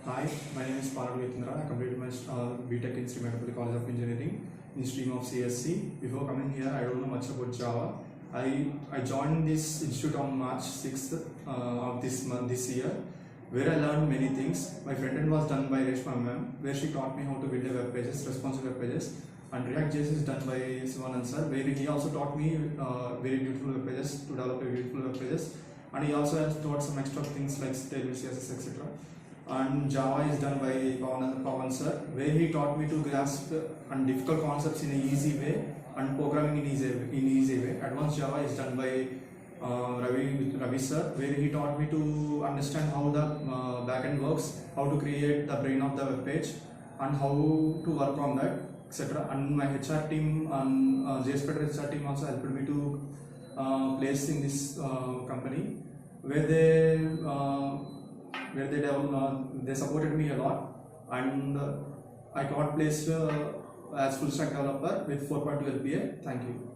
Hi, my name is YATHENDRA. I completed my B.TECH in Hyderabad College of Engineering in stream of CSC. Before coming here, I don't know much about Java. I joined this institute on March 6th of this year, where I learned many things. My front end was done by Reshma ma'am, where she taught me how to build a web pages, responsive web pages, and React.js is done by Sivanand sir, where he also taught me very beautiful web pages to develop a beautiful web pages, and he also has taught some extra things like stable CSS, etc. And Java is done by Pawan sir, where he taught me to grasp and difficult concepts in an easy way and programming in easy way. Advanced Java is done by Ravi sir, where he taught me to understand how the backend works, how to create the brain of the web page, and how to work on that, etc. And my HR team and Jspiders HR team also helped me to place in this company, where they supported me a lot, and I got placed as full stack developer with 4.2 LPA. Thank you.